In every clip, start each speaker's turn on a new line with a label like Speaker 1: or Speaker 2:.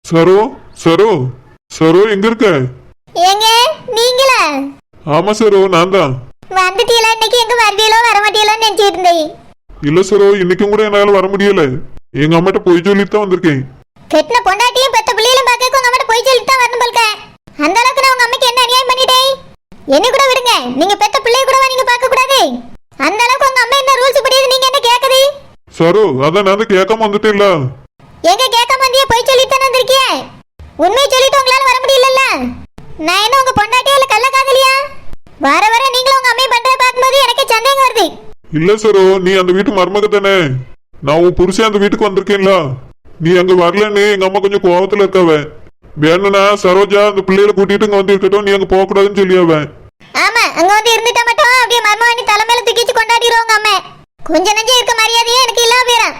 Speaker 1: சரோ சரோ சரோ எங்க இருக்க?
Speaker 2: ஏங்க நீங்களா?
Speaker 1: ஆமா சரோ, நான் தான்.
Speaker 2: வந்துட்டீங்களா? இன்னைக்கு எங்க வருவீங்களோ வர மாட்டீங்களோன்னு நினைச்சிட்டு இருந்தேன்.
Speaker 1: இல்ல சரோ, இன்னைக்கும் கூட என்னால வர முடியல. எங்க அம்மாட்ட போய் சொல்லிட்டு தான் வந்திருக்கேன்.
Speaker 2: கெட்டின பொண்டாட்டியும் பெத்த பிள்ளைகளும் பார்க்க உங்க அம்மாட்ட போய் சொல்லிட்டு தான் வரணும் போல்க. அந்த அளவுக்கு நான் உங்க அம்மைக்கு என்ன அநியாயம் பண்ணிட்டேன்? என்ன கூட விடுங்க, நீங்க பெத்த பிள்ளைய கூட நீங்க பார்க்க கூடாது. அந்த அளவுக்கு உங்க அம்மா என்ன ரூல்ஸ் படியுது, நீங்க என்ன கேக்குது?
Speaker 1: சரோ, அதான் நான் கேட்காம வந்துட்டேன்ல.
Speaker 2: எங்க கேட்காம வந்தியே? போய் சொல்லிட்டு தானே வந்திருக்கியே. உண்மையை சொல்லிட்டு உங்களால வர முடியலல்ல. நான் என்ன உங்க பொண்டாட்டியா இல்ல கள்ள காதலியா? வர வர நீங்களும் உங்க அம்மையை பண்றத பார்க்கும்போது எனக்கு சந்தேகம் வருது.
Speaker 1: இல்ல சரோ, நீ அந்த வீட்டு மருமக தானே. நான் உன் புருஷன் அந்த வீட்டுக்கு வந்திருக்கேன்ல. நீ அங்க வரலன்னு எங்க அம்மா கொஞ்சம் கோபத்துல இருக்காவ. வேணும்னா சரோஜா அந்த பிள்ளைகளை கூட்டிட்டு இங்க வந்து இருக்கட்டும், நீ அங்க போக கூடாதுன்னு சொல்லியாவ.
Speaker 2: ஆமா, அங்க வந்து இருந்துட்டா மட்டும் அப்படியே மர்மவாணி தலைமையில தூக்கிச்சு கொண்டாடிடுவாங்க அம்மா. கொஞ்ச நஞ்சம் இருக்க மரியாதையே எனக்கு இல்லாம போயிடும்.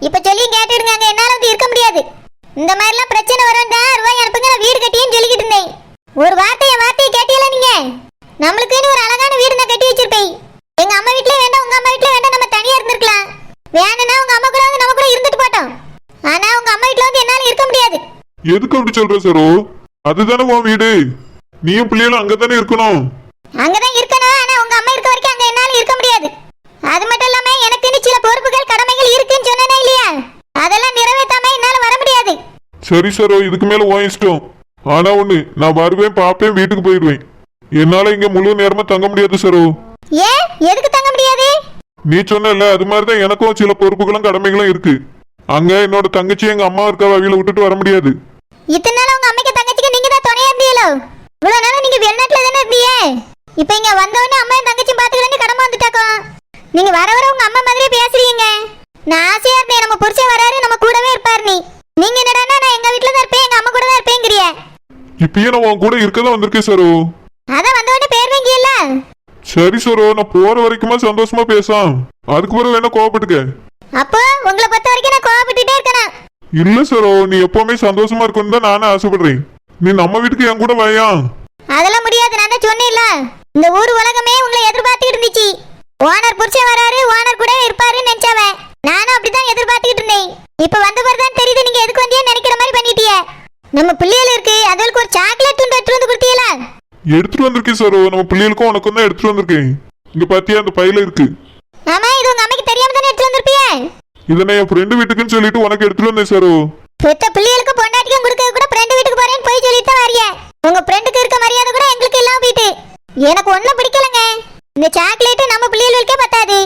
Speaker 2: இப்ப சொல்லி கேட்டுடுங்க, அங்க என்னால வந்து இருக்க முடியாது. இந்த மாதிரிலாம் பிரச்சனை வரண்டா ரூபாய் அனுப்புங்க, நான் வீடு கட்டியும் சொல்லிக்கிட்டு இருந்தேன். ஒரு வார்த்தையை கேட்டீங்களா நீங்க? நம்மளுக்குன்னு ஒரு அழகான வீடு நான் கட்டி வச்சிருப்பேன். எங்க அம்மா வீட்லயே வேண்டாம், உங்க அம்மா வீட்லயே வேண்டாம், நம்ம தனியா இருந்திருக்கலாம். வேணும்னா உங்க அம்மா கூட வந்து நம்ம கூட இருந்துட்டு போட்டோம். ஆனா உங்க அம்மா வீட்ல வந்து என்னால இருக்க முடியாது.
Speaker 1: எதுக்கு அப்படி சொல்ற சரோ? அதுதானே உன் வீடு. நீயும் பிள்ளைகளும் அங்கதானே இருக்கணும்.
Speaker 2: அங்கதான் இருக்கணும், ஆனா உங்க அம்மா இருக்க வரைக்கும் அங்க என்னால இருக்க முடியாது. அது மட்டும் இல்லாம எனக்குன்னு சில பொறுப்புகள் கடமைகள் இருக்குன்னு சொன்னேனே இல்லையா, அதெல்லாம் நிறைவேற்றாம என்னால வர முடியாது.
Speaker 1: சரி சரோ, இதுக்கு மேல உன் இஷ்டம். ஆனா ஒண்ணு, நான் வருவேன், பாப்பேன், வீட்டுக்கு போயிடுவேன். என்னால இங்க முழு நேரமா தங்க முடியாது சரோ.
Speaker 2: ஏன் எதுக்கு தங்க முடியாது?
Speaker 1: நீ சொன்னல, அது மாதிரிதான் எனக்கும் சில பொறுப்புகளும் கடமைகளும் இருக்கு. அங்க என்னோட தங்கச்சி எங்க அம்மா இருக்க வகையில விட்டுட்டு வர முடியாது.
Speaker 2: இத்தனை நாள் உங்க அம்மைக்கு தங்கச்சிக்கு நீங்க தான் துணையா இருந்தீங்களோ? இவ்வளவு நாள் நீங்க வெளிநாட்டுல தானே இருந்தீங்க. இப்ப இங்க வந்தவொடனே அம்மையும் தங்கச்சியும் பாத்துக்கிறேன்னு கடமை வந்துட்டாக்கோ. நீங்க வர வர உங்க அம்மா மாதிரியே பேசுறீங்க. நான் ஆசையா இருந்தேன், நம்ம புருஷன் வராரு, நம்ம கூடவே இருப்பாரு. நீங்க என்னடா நான் எங்க வீட்டுல தான் இருப்பேன், எங்க அம்மா கூட தான் இருப்பேங்கிறிய.
Speaker 1: இப்பயே நான் உன் கூட இருக்கதான் வந்திருக்கேன் சரோ.
Speaker 2: அதான் வந்தவொடனே பேர் வாங்கியல்ல.
Speaker 1: சரி சரோ, நான் போற வரைக்குமா சந்தோஷமா பேசாம். அதுக்கு பிறகு வேணா கோவப்பட்டுக்க.
Speaker 2: அப்போ உங்களை பொறுத்த வரைக்கும் நான் கோவப்பட்டுட்டே இருக்கேன்.
Speaker 1: இல்ல சரோ, நீ எப்பவுமே சந்தோஷமா இருக்கணும் தான் நானும் ஆசைப்படுறேன். நீ நம்ம வீட்டுக்கு என் கூட வாயா.
Speaker 2: அதெல்லாம் முடியாது, நான் தான் சொன்னேன்ல. இந்த ஊர் உலகமே உங்களை எதிர்பார்த்துட்டு இருந்துச்சு. ஓனர் புருஷன் வராரு, ஓனர் கூட இருப்பாருன்னு நினைச்சவன். நானும் அப்படிதான் எதிர்பார்த்துக்கிட்டு இருந்தேன். இப்ப வந்த பிறகுதான் தெரியுது நீங்க எதுக்கு வந்தியே நினைக்கிற மாதிரி பண்ணிட்டிய. நம்ம பிள்ளைகள் இருக்கு, அதுக்கு ஒரு சாக்லேட் துண்டு எடுத்துட்டு வந்து கொடுத்தீங்களா?
Speaker 1: எடுத்துட்டு வந்திருக்கேன் சரோ, நம்ம பிள்ளைகளுக்கும் உனக்கும் தான் எடுத்துட்டு வந்திருக்கேன். இங்க பாத்தியா, அந்த பையில இருக்கு.
Speaker 2: ஆமா, இது உங்க அம்மைக்கு தெரியாம தானே எடுத்துட்டு வந்திருப்பியே.
Speaker 1: இதை நான் என் ஃப்ரெண்டு வீட்டுக்குன்னு சொல்லிட்டு உனக்கு எடுத்துட்டு வந்தேன் சரோ.
Speaker 2: பெத்த பிள்ளைகளுக்கு பொண்டாட்டிக்கும் கொடுக்க கூட ஃப்ரெண்டு வீட்டுக்கு போறேன்னு போய் சொல்லிட்டு தான் வரியே. உங்க ஃப்ரெண்டுக்கு இருக்க மரியாதை கூட எங்களுக்கு இல்லாம போயிட்டு. எனக்கு ஒண்ணும் பிடிக்கலங்க. இந்த சாக்லேட் நம்ம பிள்ளைகளுக்கே பத்தாது.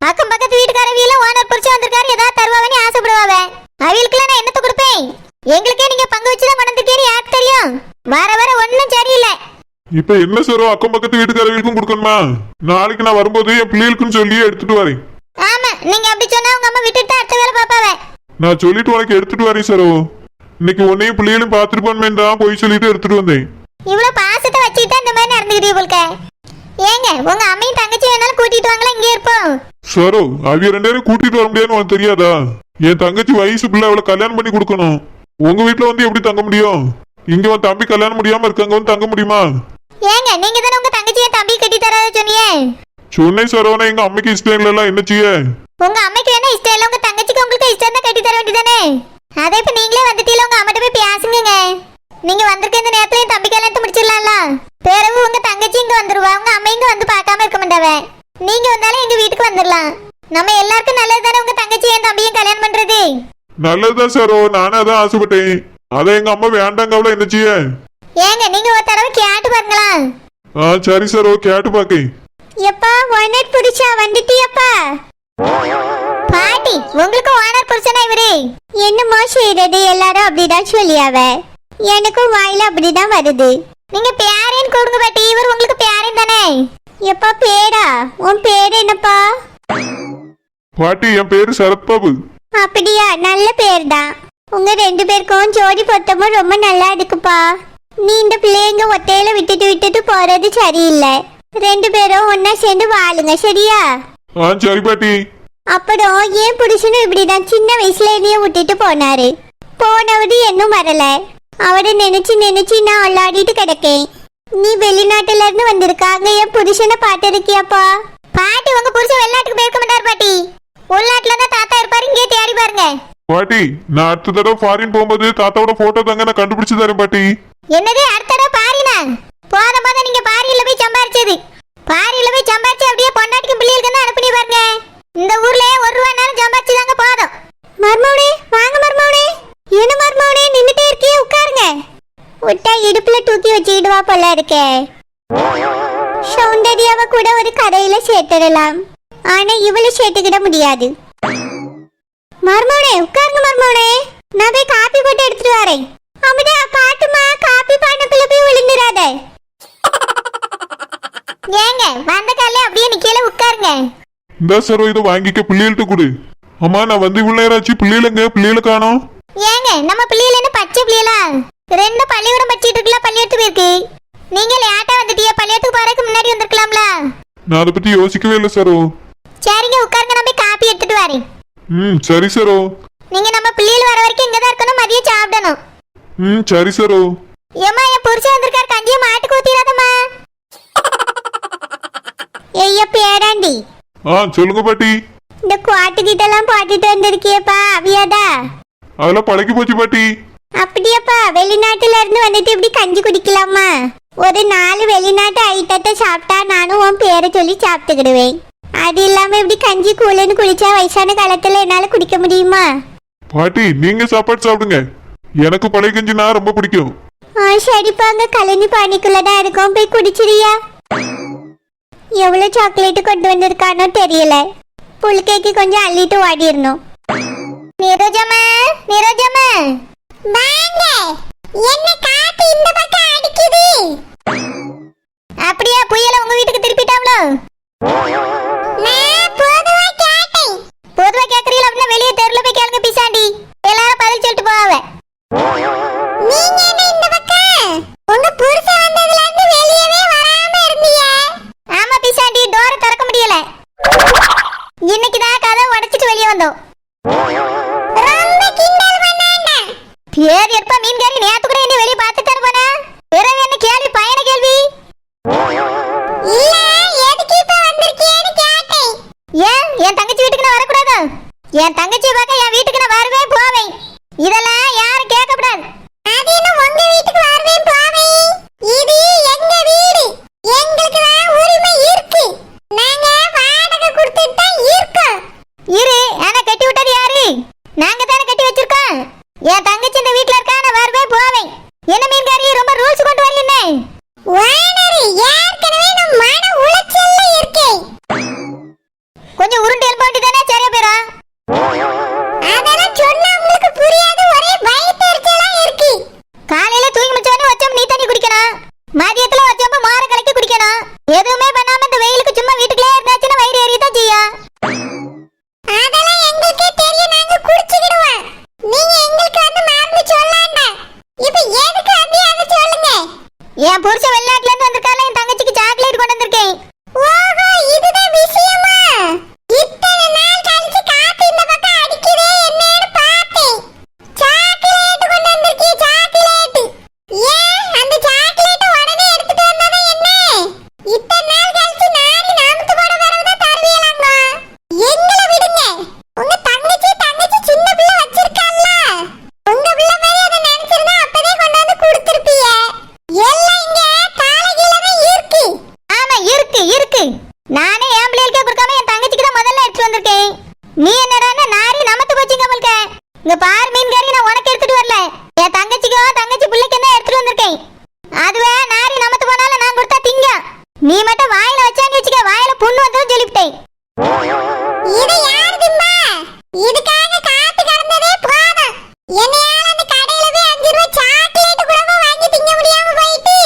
Speaker 2: அக்கம் பக்கத்து வீட்டுக்காரவியெல்லாம் ஓனர் புரிச்சு வந்திருக்காரு, ஏதாவது தருவாவன்னு ஆசைப்படுவாவ. அவியலுக்குலாம் நான் என்னத்தை கொடுப்பேன்? எங்களுக்கே நீங்க பங்கு வச்சுதான் கொண்டிருக்கேன்னு யாருக்கு தெரியும்? வர வர ஒன்னும் சரியில்லை.
Speaker 1: இப்ப என்ன சரோ, அக்கம் பக்கத்து வீட்டுக்காரர்களுக்கும் கொடுக்கணுமா? நாளைக்கு நான் வரும்போது என் பிள்ளைகளுக்குன்னு சொல்லி எடுத்துட்டு வரேன்.
Speaker 2: ஆமா, நீங்க அப்படி சொன்னா உங்க அம்மா விட்டுட்டு அடுத்த வேலை பாப்பாவ.
Speaker 1: நான் சொல்லிட்டு உனக்கு எடுத்துட்டு வரேன் சரோ. இன்னைக்கு உன்னையும் பிள்ளைகளையும் பார்த்துட்டு போனேன் தான் போய் சொல்லிட்டு எடுத்துட்டு வந்தேன்.
Speaker 2: இவ்வளவு பாசத்தை வச்சுட்டு இந்த மாதிரி நடந்துக்கிட்டே போல்க. ஏங்க உங்க அம்மையும் தங்கச்சி வேணாலும் கூட்டிட்டு வாங்களா, இங்கே இருப்போம்.
Speaker 1: சரோ, அவிய 2 பேரும் கூட்டிட்டு வர முடியாதுன்னு உனக்கு தெரியாதா? என் தங்கச்சி வயசு பிள்ளை, அவளை கல்யாணம் பண்ணி கொடுக்கணும். உங்க வீட்டுல வந்து எப்படி தங்க முடியும்? இங்க உன் தம்பி கல்யாணம் முடியாம இருக்காங்க, வந்து தங்க முடியுமா?
Speaker 2: ஏங்க நீங்க தானே உங்க தங்கச்சியை தம்பி கட்டி தராத சொன்னீங்க.
Speaker 1: சொன்னேன் சரவணா, எங்க அம்மைக்கு இஷ்டம் இல்ல, என்ன செய்ய?
Speaker 2: உங்க அம்மைக்கு வேணா இஷ்டம் இல்ல, உங்க தங்கச்சிக்கு உங்களுக்கு இஷ்டம் தான் கட்டி தர வேண்டியதானே. அதே இப்ப நீங்களே வந்துட்டீல, உங்க அம்மிட்ட போய் பேசுங்க. நீங்க வந்திருக்க இந்த நேரத்துல என் தம்பி கல்யாணத்தை முடிச்சிடலாம்ல. பிறகு உங்க தங்கச்சி இங்க வந்துருவா, உங்க அம்மா இங்க வந்து பார்க்காம இருக்க மாட்டாவ. நீங்க வந்தாலும் எங்க வீட்டுக்கு வந்துடலாம். நம்ம எல்லாருக்கும் நல்லது தானே உங்க தங்கச்சி என் தம்பியும் கல்யாணம் பண்றது.
Speaker 1: நல்லதுதான் சரோ, நானும் அதான் ஆசைப்பட்டேன். அதை எங்க அம்மா வேண்டாங்க, அவளை என்ன செய்ய?
Speaker 2: ஏங்க நீங்க ஒரு தடவை கேட்டு பாருங்களா?
Speaker 1: சரி சரோ, கேட்டு பாக்க.
Speaker 2: எப்பா ஓனர் புடிச்சா வந்துட்டியப்பா? பாட்டி, உங்களுக்கு ஓனர் புருஷனா இவரு? என்னமோ செய்யறது, எல்லாரும் அப்படிதான் சொல்லியாவ. எனக்கும் வாயில அப்படிதான் வருது. நீங்க பேரேன்னு கூடுங்க பாட்டி, இவர் உங்களுக்கு பேரேன் தானே. எப்பா பேரா? உன் பேர் என்னப்பா?
Speaker 1: பாட்டி, என் பேரு சரத்பாபு.
Speaker 2: அப்படியா, நல்ல பேர் தான். உங்க 2 பேருக்கும் ஜோடி பொருத்தமும் ரொம்ப நல்லா இருக்குப்பா. நீ இந்த பிள்ளைங்க ஒத்தையில விட்டுட்டு போறது சரியில்லை. 2 பேரும் ஒன்னா சேர்ந்து வாழுங்க, சரியா?
Speaker 1: சரி பாட்டி.
Speaker 2: அப்புறம் ஏன் புருஷனும் இப்படிதான் சின்ன வயசுல என்னைய விட்டுட்டு போனாரு. போனவரு இன்னும் வரல. அவரை நினைச்சு நான் அல்லாடிட்டு கிடக்கேன். நீ வெளிநாட்டுல இருந்து வந்திருக்காங்க, என் புருஷனை பாட்டு இருக்கியாப்பா? பாட்டி, உங்க புருஷன் வெளிநாட்டுக்கு போயிருக்க மாட்டாரு பாட்டி. உள்நாட்டுல தான் தாத்தா இருப்பாரு, இங்கே தேடி பாருங்க.
Speaker 1: பாட்டி நான் அடுத்த தடவை ஃபாரின் போகும்போது தாத்தாவோட போட்டோ தாங்க நான் கண்டுபிடிச்சு தரேன் பாட்டி.
Speaker 2: என்னது அடுத்த தடவை பாரினா? போத நீங்க பாரியில போய் சம்பாரிச்சது. பாரியில போய் சம்பாரிச்சு அப்படியே பொண்டாட்டிக்கு பிள்ளைகளுக்கு தான் அனுப்பி பாருங்க. இந்த ஊர்ல ஒரு ரூபாய்னாலும் சம்பாரிச்சு தாங்க போதும். மர்மவனே வாங்க மர்மவனே. என்ன மர்மவனே நின்னுட்டே இருக்கியே உட்காருங்க. விட்டா இடுப்புல தூக்கி வச்சுக்கிடுவா போல இருக்கே. சௌந்தர்யாவை கூட ஒரு கடையில சேர்த்துடலாம். ஆனா இவளை சேர்த்துக்கிட முடியாது. மர்மவனே உட்காருங்க மர்மவனே. நான் போய் காப்பி போட்டு எடுத்துட்டு வரேன். அம்மா பாட்டுமா காப்பி பானைக்குள்ள போய் விழுந்துடாத. ஏங்க வந்த கால அப்படியே நிக்கல உட்காருங்க.
Speaker 1: இந்த சரோ இதை வாங்கிக்க பிள்ளைகள்ட்ட கொடு. அம்மா நான் வந்து இவ்வளவு நேரம் ஆச்சு பிள்ளைகளை காணோம்.
Speaker 2: ஏங்க நம்ம பிள்ளைகள் என்ன பச்சை பிள்ளைகளா? ரெண்டு பள்ளிக்கூடம் படிச்சிட்டு இருக்கலாம் பள்ளியெடுத்து போயிருக்கு. நீங்க லேட்டா வந்துட்டியா? பள்ளியெடுத்து போறதுக்கு முன்னாடி வந்திருக்கலாம்ல.
Speaker 1: நான் அதை பத்தி யோசிக்கவே இல்லை சரோ.
Speaker 2: சரிங்க உட்காருங்க நான் போய் காப்பி எடுத்துட்டு வரேன்.
Speaker 1: சரி சரோ.
Speaker 2: நீங்க நம்ம பிள்ளைகள் வர வரைக்கும் இங்கதான் இருக்கணும். மதியம் சாப்பிடணும்.
Speaker 1: சரி சரோ.
Speaker 2: ஏமா என் புருஷன் வந்திருக்காரு. கஞ்சியை மாட்டுக்கு ஊத்திடாதம்மா. ஐயா பேராண்டி.
Speaker 1: சொல்லுங்க பாட்டி.
Speaker 2: இந்த குவாட்டு கிட்டலாம் போட்டுட்டு வந்திருக்கியப்பா அவியாதா?
Speaker 1: அதெல்லாம் பழகி போச்சு பாட்டி.
Speaker 2: அப்படியாப்பா வெளிநாட்டுல இருந்து வந்துட்டு இப்படி கஞ்சி குடிக்கலாமா? ஒரு 4 வெளிநாட்டு ஐட்டத்தை சாப்பிட்டா நானும் உன் பேரை சொல்லி சாப்பிட்டுக்கிடுவேன். அது இல்லாம இப்படி கஞ்சி கூழுன்னு குடிச்சா வயசான காலத்துல என்னால குடிக்க முடியுமா?
Speaker 1: பாட்டி நீங்க சாப்பாடு சாப்பிடுங்க. எனக்கு பழைய கஞ்சினா ரொம்ப பிடிக்கும்.
Speaker 2: சரிப்பா அங்க கழனி பானிக்குள்ளதான் இருக்கும். போய் குடிச்சிரியா? எவ்வளவு சாக்லேட் கொண்டு வந்திருக்கானோ தெரியல. புல்கேக்கு கொஞ்சம் அள்ளிட்டு ஓடிடணும். நிரோஜமா நிரோஜமா வாங்க. என்ன காத்து இந்த பக்கம் அடிக்குது? அப்படியே புயல உங்க வீட்டுக்கு திருப்பிட்டாங்களோ? நான் பொதுவா கேட்டேன். பொதுவா கேக்குறீங்களா? அப்படின்னா வெளியே தெருல போய் கேளுங்க பிசாண்டி. எல்லாரும் பதில் சொல்லிட்டு போவாங்க. நீங்க என்ன இந்த பக்கம்? உங்க புருஷன் வந்ததுல இருந்து வெளியவே வராம இருந்தீங்க. ஆமா பிசாண்டி டோர் திறக்க முடியல. இன்னைக்கு தான் கதவை உடைச்சிட்டு வெளியே வந்தோம். ரொம்ப கிண்டல் பண்ணாண்ட. பேர் எப்ப மீன்காரி நேத்து கூட என்ன வெளிய பார்த்துட்டு போனா? பிறகு என்ன கேள்வி பயண கேள்வி? இல்ல எதுக்கு இப்ப வந்திருக்கீன்னு கேட்டேன். ஏன் என் தங்கச்சி வீட்டுக்கு நான் வரக்கூடாதா? என் தங்கச்சியை பார்க்க என் வீட்டுக்கு நான் வருவேன் போவேன். இதெல்லாம் யாரும் கேட்கக்கூடாது. அது என்ன உங்க வீட்டுக்கு வருவேன் போவேன்? இது எங்க வீடு. எங்களுக்கு தான் உரிமை இருக்கு. நாங்க வாடகை கொடுத்துட்டு தான் இருக்கோம். இரு ஆனா கட்டி விட்டது யாரு? நாங்க தானே கட்டி வச்சிருக்கோம். என் தங்கச்சி இந்த வீட்ல இருக்கா. நான் வருவேன் போவேன். என்ன மீன்காரி ரொம்ப ரூல்ஸ் கொண்டு வரீங்க. ஓனர் ஏற்கனவே நான் மன உளைச்சல்ல இருக்கேன். கொஞ்சம் உருண்டு எழுப்ப வேண்டியதானே சரியா பேரா? அதெல்லாம் சொன்னா உங்களுக்கு புரியாது. ஒரே வயித்தெரிச்சலா இருக்கு. காலையில தூங்கி முடிச்சவனே வச்சம் நீ தண்ணி குடிக்கணும். மதியத்துல வச்சம்ப மாற கலக்கி குடிக்கணும். எதுவுமே பண்ணாம இந்த வெயிலுக்கு சும்மா வீட்டுக்குள்ளே இருந்தாச்சுன்னா வயிறு ஏறிதான் செய்யும். அதெல்லாம் எங்களுக்கே தெரியும். நாங்க குடிச்சிடுவோம். நீங்க எங்களுக்கு வந்து மறந்து சொல்லாண்ட. இப்ப எதுக்கு அப்படி அதை சொல்லுங்க. என் புருஷன் வெளிநாட்டுல இருந்து வந்திருக்கால. என் தங்கச்சிக்கு சாக்லேட் கொண்டு வந்திருக்கேன். ஓஹோ இதுதான் விஷயமா? இத்தனை நாள் கழிச்சு காத்து இந்த பக்கம் அடிக்குதே என்னன்னு பார்த்தேன். சாக்லேட் கொண்டு வந்திருக்கீ சாக்லேட். ஏன் அந்த சாக்லேட் உடனே எடுத்துட்டு வந்தா என்ன? இத்தனை நாள் கழிச்சு நாரி நாமத்து போட வரவதா தருவீங்களாங்க. எங்களை விடுங்க. உங்க தங்கச்சி சின்ன பிள்ளை வச்சிருக்கால்ல. உங்க பிள்ளை மாதிரி அதை நினைச்சிருந்தா அப்பவே கொண்டு வந்து கொடுத்திருப்பீங்க. எல்லாம் இங்க காலையில தான் இருக்கு. ஆமா இருக்கு இருக்கு. நானே என் பிள்ளைகளுக்கே கொடுக்காம என் தங்கச்சிக்கு தான் முதல்ல எடுத்து வந்திருக்கேன். நீ என்னடா நாரி நமத்து போச்சுங்க உங்களுக்கு. இங்க பாரு மீன்காரி நான் உனக்கு எடுத்துட்டு வரல. என் தங்கச்சி பிள்ளைக்கு என்ன எடுத்துட்டு வந்திருக்கேன். அதுவே நாரி நமத்து போனால நான் கொடுத்தா திங்க. நீ மட்டும் வாயில வச்சான்னு வச்சுக்க வாயில புண்ணு வந்து சொல்லிவிட்டேன். இது யாருதும்மா? இதுக்காக காத்து கடந்ததே போதும். என்னையால அந்த கடையில போய் 5 ரூபாய் சாக்லேட் கூட வாங்கி திங்க முடியாம போயிட்டு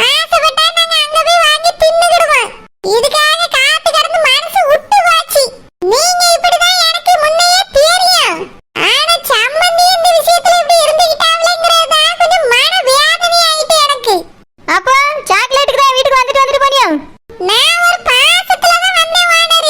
Speaker 2: ஆசைப்பட்டா நாங்க அங்க போய் வாங்கி தின்னுடுவோம். இதுக்காக காத்து கடந்து மனசு விட்டு போச்சு. நீங்க இப்படிதான் எனக்கு முன்னையே தெரியும். ஆனா சம்மந்தி இந்த விஷயத்துல இப்படி இருந்துகிட்டாங்களேங்கிறது தான் கொஞ்சம் மன வேதனை ஆயிட்டு எனக்கு. அப்போ சாக்லேட்டுக்கு தான் வீட்டுக்கு வந்துட்டு போனியோ? நான் ஒரு பாசத்துல தான் வந்தேன் வாடரே.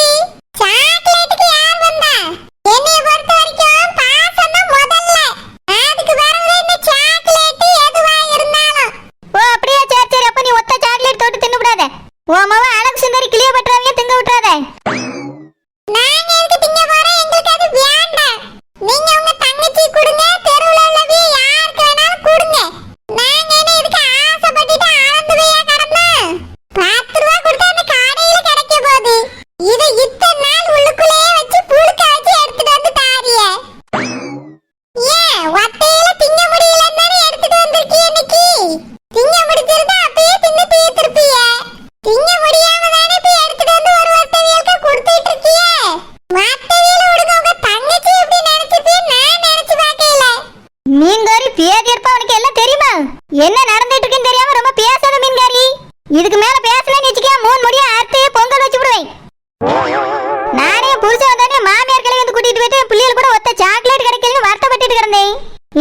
Speaker 2: இருப்பா, உனக்கு எல்லாம் தெரியுமா? என்ன நடந்துட்டு இருக்குன்னு தெரியாம ரொம்ப பேசாத மீன்காரி. இதுக்கு மேல பேசலன்னு வச்சுக்க, மூணு முடியா அறுத்து பொங்கல் வச்சு விடுவேன். நானே புருஷன் வந்தானே மாமியார் கிளை வந்து கூட்டிட்டு போயிட்டு பிள்ளைகள் கூட ஒத்த சாக்லேட் கிடைக்கலன்னு வருத்தப்பட்டு கிடந்தேன்.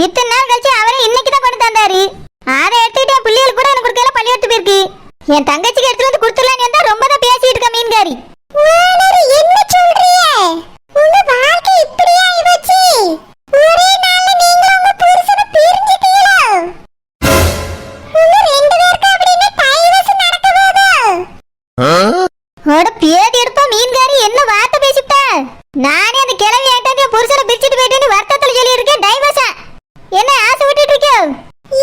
Speaker 2: இத்தனை நாள் கழிச்சு அவரே இன்னைக்கு தான் கொண்டு தந்தாரு. அதை எடுத்துக்கிட்டு என் பிள்ளைகள் கூட எனக்கு கொடுக்கல, பள்ளியோட்டு போயிருக்கு. என் தங்கச்சிக்கு எடுத்துட்டு வந்து கொடுத்துடலான்னு இருந்தா ரொம்ப தான் பேசிட்டு இருக்க மீன்காரி. என்ன சொல்றீங்க? உங்க வாழ்க்கை இப்படியே ஆயிடுச்சு. ஒரே நாள்ல நீங்க உங்க புருஷனை பிரிஞ்சிட்டீங்களா? உங்க ரெண்டு பேருக்கு அப்படியே டைவர்ஸ் நடக்க போகுது. அட பேதி எடுப்பா மீன்காரி, என்ன வார்த்தை பேசிட்ட? நானே அந்த கிழவி ஆயிட்டே புருஷனை பிரிச்சிட்டு போயிட்டேன்னு வருத்தத்துல சொல்லி இருக்கேன். டைவர்ஸா? என்ன ஆசை விட்டுட்டு இருக்க?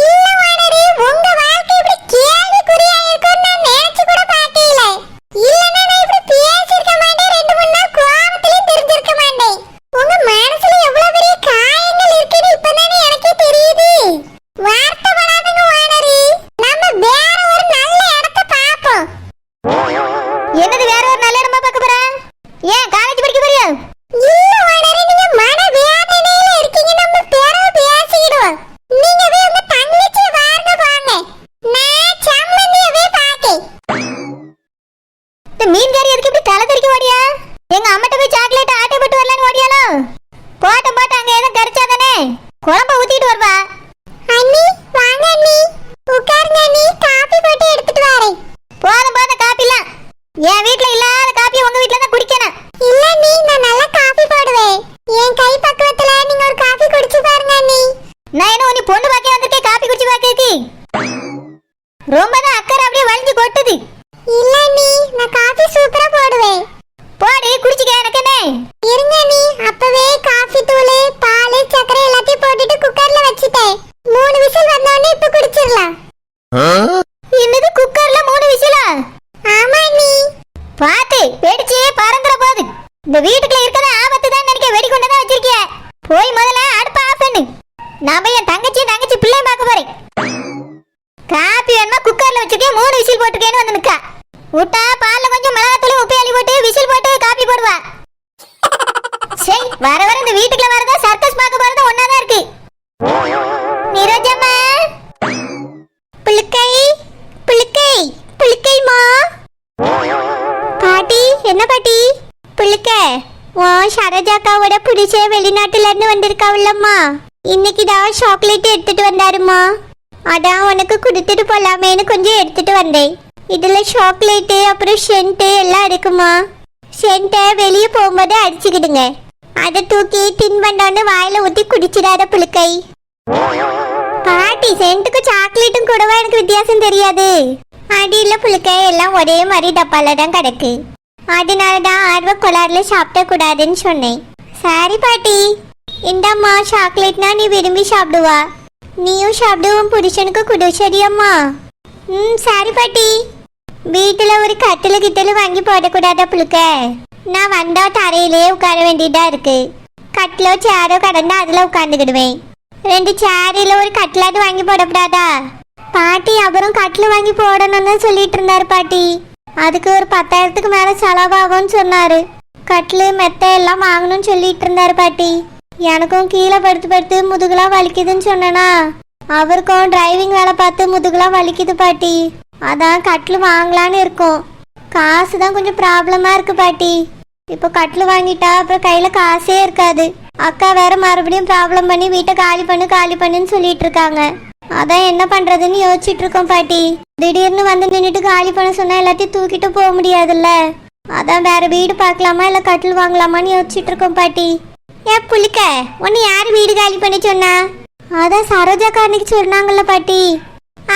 Speaker 2: இல்ல வானரே, உங்க வாழ்க்கை இப்படி கேள்விக்குறியா இருக்குன்னு நான் நினைச்சு கூட பார்க்கல. இல்லன்னா நான் இப்படி பேசிருக்க மாட்டேன். ரெண்டு மூணு நாள் கோவத்திலே தெரிஞ்சிருக்க மாட்டேன். உங்க மனசுல எவ்வளவு பெரிய காயங்கள் இருக்குன்னு இப்பதானே எனக்கே தெரியுது. வார்த்தைப்படாதீங்க வானரே, நம்ம வேற ஒரு நல்ல இடத்தை பார்ப்போம். என்னது வேற ஒரு நல்ல இடமா பார்க்க போற? ஏன் காலேஜ் படிக்க போறியா? இல்ல வானரே, நீங்க மன வேதனையில இருக்கீங்க. நம்ம பேரவ பேசிடுவோம். நீங்க போய் உங்க தங்கச்சி வாங்க வாங்க. நான் சம்மந்தியவே பாக்கே. இந்த மீன்காரி எதுக்கு இப்படி தலை தெறிக்க ஓடியா? எங்க அம்மாட்ட போய் சாக்லேட் ஆட்டை போட்டு வரலான்னு ஓடியாலோ? போட்ட அங்க எதுவும் கரைச்சாதானே குழம்ப ஊத்திட்டு வருவா. அண்ணி வாங்க அண்ணி, உட்காருங்க அண்ணி, காபி போட்டு எடுத்துட்டு வரேன். போதும் காப்பிலாம். என் வீட்ல இல்லாத காப்பி உங்க வீட்ல தான் குடிக்கணும். இல்ல நீ, நான் நல்ல காபி போடுவேன். என் கை பக்குவத்துல நீங்க ஒரு காபி குடிச்சு பாருங்க அண்ணி. நான் என்ன உன்னை பொண்ணு பார்க்க வந்திருக்கேன் காபி குடிச்சு பார்க்கறதுக்கு? ரொம்ப தான் அக்கறை அப்படியே வலிஞ்சு கொட்டுது. இல்ல நீ, நான் காபி சூப்பரா போடுவேன். போடு குடிச்சுக்க, எனக்கு என்ன? இருங்க நீ, அப்பவே காபி தூள், பால், சக்கரை எல்லாத்தையும் போட்டுட்டு குக்கர்ல வச்சிட்டேன். 3 விசில் வந்தோடனே இப்ப குடிச்சிரலாம். என்னது குக்கர்ல 3 விசிலா? ஆமா நீ. பாத்து வெடிச்சு பறந்துற போகுது. இந்த வீட்டுக்குள்ள இருக்கத ஆபத்து தான் நினைக்க வெடி கொண்டு தான் வச்சிருக்கிய. போய் முதல்ல அடுப்ப ஆஃப் பண்ணு. நான் போய் என் தங்கச்சி பிள்ளைய பார்க்க போறேன். காப்பி வேணுமா குக்கர்ல வச்சிருக்கேன், 3 விசில் போட்டுக்கேன்னு வந்து நிக்கா. விட்டா பால்ல கொஞ்சம் மிளகாத்தூள் உப்பு அள்ளி போட்டு விசில் போட்டு காப்பி போடுவா. சரி, வர இந்த வீட்டுக்குள்ள வரதா சர்க்கஸ் பார்க்க போறதா ஒன்னாதான் இருக்கு. நிரோஜம்மா, புளுக்கைமா. பாட்டி, என்ன பாட்டி? புளுக்க, உன் சரோஜாக்காவோட புடிச்ச வெளிநாட்டுல இருந்து வந்திருக்காவுல்லம்மா. இன்னைக்கு தான் சாக்லேட் எடுத்துட்டு வந்தாருமா. அதான் உனக்கு கொடுத்துட்டு போலாமேன்னு கொஞ்சம் எடுத்துட்டு வந்தேன். இதுல சாக்லேட்டு அப்புறம் சென்ட் எல்லாம் இருக்குமா. சென்ட்டை வெளியே போகும்போது அடிச்சுக்கிடுங்க. அதை தூக்கி தின்பண்டோன்னு வாயில ஊத்தி குடிச்சிடாத புளுக்கை. பாட்டி, சென்ட்டுக்கும் சாக்லேட்டும் கூடவா எனக்கு வித்தியாசம் தெரியாது? அடியில புளுக்கை எல்லாம் ஒரே மாதிரி டப்பால தான் கிடக்கு. அதனாலதான் ஆர்வ கோளாறுல சாப்பிட கூடாதுன்னு சொன்னேன். சரி பாட்டி, இந்தம்மா சாக்லேட்னா நீ விரும்பி சாப்பிடுவா. நீயும் சாப்பிடுவோம், புருஷனுக்கு கொடு சரியாம்மா? சரி பாட்டி. வீட்டுல ஒரு கட்டில கிட்டல வாங்கி போடக்கூடாதா புளுக்க? நான் வந்தா தரையிலே உட்கார வேண்டியதா இருக்கு. கட்டிலோ சேரோ கடந்தா அதுல உட்காந்துக்கிடுவேன். 2 சேரில ஒரு கட்டிலாவது வாங்கி போடக்கூடாதா பாட்டி? அப்புறம் கட்டில் வாங்கி போடணும்னு சொல்லிட்டு இருந்தாரு பாட்டி. அதுக்கு ஒரு 10,000க்கு மேல செலவாகும்னு சொன்னாரு. கட்டில் மெத்த எல்லாம் வாங்கணும்னு சொல்லிட்டு இருந்தாரு பாட்டி. எனக்கும் கீழே படுத்து முதுகுலாம் வலிக்குதுன்னு சொன்னேனா, அவருக்கும் டிரைவிங் வேலை பார்த்து முதுகுலாம் வலிக்குது பாட்டி. அதான் கட்டில் வாங்கலான்னு இருக்கோம். காசு தான் கொஞ்சம் ப்ராப்ளமா இருக்கு பாட்டி. இப்போ கட்டில் வாங்கிட்டா அப்புறம் கையில காசே இருக்காது. அக்கா வேற மறுபடியும் ப்ராப்ளம் பண்ணி வீட்டை காலி பண்ணுன்னு சொல்லிட்டு இருக்காங்க. அதான் என்ன பண்றதுன்னு யோசிச்சுட்டு இருக்கோம் பாட்டி. திடீர்னு வந்து நின்றுட்டு காலி பண்ண சொன்னா எல்லாத்தையும் தூக்கிட்டு போக முடியாதுல்ல. அதான் வேற வீடு பார்க்கலாமா இல்ல கட்டில் வாங்கலாமான்னு யோசிச்சுட்டு இருக்கோம் பாட்டி. ஏன் புளிக்க, உன்னை யாரு வீடு காலி பண்ணி சொன்னா? அதான் சரோஜாக்கா அன்னைக்கு சொன்னாங்கல்ல பாட்டி.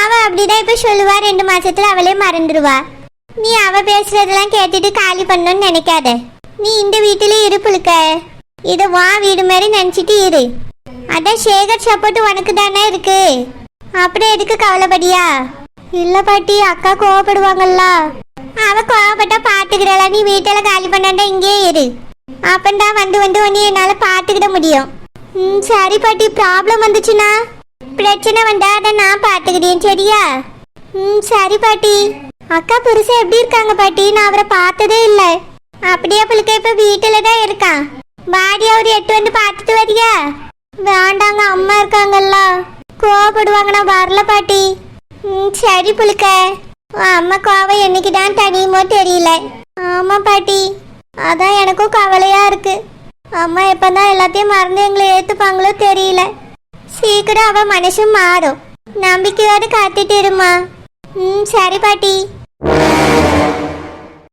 Speaker 2: அவ அப்படிதான் இப்ப சொல்லுவா, 2 மாசத்துல அவளே மறந்துடுவா. நீ அவ பேசுறதெல்லாம் கேட்டுட்டு காலி பண்ணணும்னு நினைக்காத. நீ இந்த வீட்டுல இரு புளுக்க. இத வா வீடு மாதிரி நினைச்சிட்டு இரு. அதான் சேகர் சப்போர்ட் உனக்கு தானே இருக்கு. அப்படியே எதுக்கு கவலைப்படியா? இல்ல பாட்டி, அக்கா கோவப்படுவாங்கல்ல. அவ கோவப்பட்டா பாத்துக்கிறா. நீ வீட்டுல காலி பண்ணாண்டா இங்கே இரு. அப்பண்டா வந்து உன்னை என்னால பாத்துக்கிட முடியும். சரி பாட்டி, ப்ராப்ளம் வந்துச்சுன்னா பிரச்சனை வந்தா அதை நான் பாத்துக்கிட்டேன் சரியா? சரி பாட்டி. அக்கா புருஷன் எப்படி இருக்காங்க பாட்டி? நான் அவரை பார்த்ததே இல்லை. அப்படியே புளுக்க இப்ப வீட்டுல தான் இருக்கான். வாடியா ஒரு 8 வந்து பார்த்துட்டு வரியா? வேண்டாங்க, அம்மா இருக்காங்கல்ல. கோவப்படுவாங்க, நான் வரல பாட்டி. சரி புழுக்க, அம்மா கோவம் என்னைக்கு தான் தனியுமோ தெரியல. ஆமா பாட்டி, அதான் எனக்கும் கவலையா இருக்கு. அம்மா எப்பதான் எல்லாத்தையும் மறந்து எங்களை ஏத்துப்பாங்களோ தெரியல. சீக்கிரம் அவ மனசும் மாறும். நம்பிக்கையோடு காத்துட்டு இருமா. சரி பாட்டி.